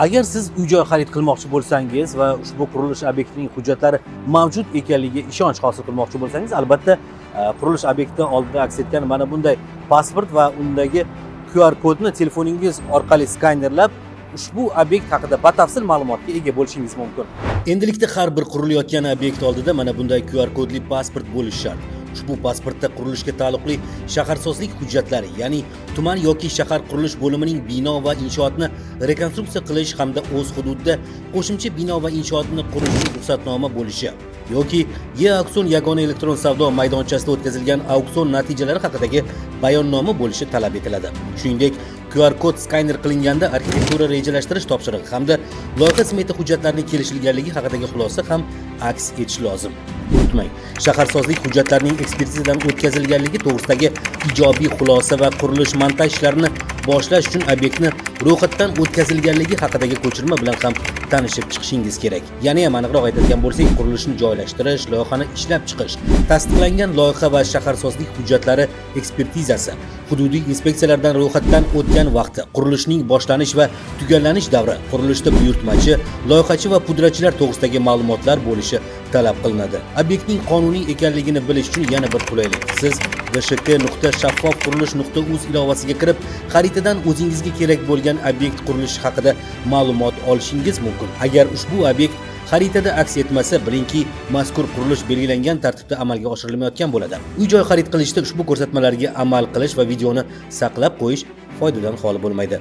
Agar siz uy-joy xarid qilmoqchi bo'lsangiz va ushbu qurilish obyektining hujjatlari mavjud ekanligiga ishonch hosil qilmoqchi bo'lsangiz, albatta qurilish obyekti oldida aks etgan mana bunday pasport va undagi QR kodni telefoningiz orqali skanerlab ushbu obyekt haqida batafsil ma'lumotga ega bo'lishingiz mumkin. Endilikda har bir qurilayotgan obyekt oldida mana bunday QR kodli pasport bo'lishi shart. Ushbu pasportda qurilishga taalluqli shaharsozlik hujjatlari, ya'ni tuman yoki shahar qurilish bo'limining bino va inshootni rekonstruksiya qilish hamda o'z hududida qo'shimcha bino va inshootni qurish ruxsatnoma bo'lishi yoki E-auksion yagona elektron savdo maydonchasida o'tkazilgan auksion natijalari haqidagi bayonnoma bo'lishi talab etiladi. Shuningdek, QR kod skaner qilinganda arxitektura rejalashtirish topshirig'i hamda loyiha smeta hujjatlarining kelishilganligi haqidagi xulosa ham aks etishi lozim. Unutmang, shaharsozlik hujjatlarining ekspertizadan o'tkazilganligi to'g'risidagi ijobiy xulosa va qurilish montaj ishlarini boshlash uchun obyektni ro'yxatdan o'tkazilganligi haqidagi ko'chirma bilan ham tanishib chiqishingiz kerak. Yana ham aniqroq aytadigan bo'lsak, qurilishni joylashtirish, loyihani ishlab chiqish, tasdiqlangan loyiha va shaharsozlik hujjatlari ekspertizasi, hududiy inspeksiyalardan ro'yxatdan o'tgan vaqti, qurilishning boshlanish va tugallanish davri, qurilishda buyurtmachi, loyihachi va pudratchilar to'g'risidagi ma'lumotlar bo'lishi talab qilinadi. Obyektning qonuniy ekanligini bilish uchun yana bir qulaylik. Siz gshk.shaffofqurilish.uz ilovasiga kirib, xaritadan o'zingizga kerak bo'lgan obyekt qurilishi haqida ma'lumot olishingiz mumkin. Agar ushbu obyekt xaritada aks etmasa, bilingki, mazkur qurilish belgilangan tartibda amalga oshirilmayotgan bo'ladi. Uy-joy xarid qilishda ushbu ko'rsatmalarga amal qilish va videoni saqlab qo'yish foydadan xoli bo'lmaydi.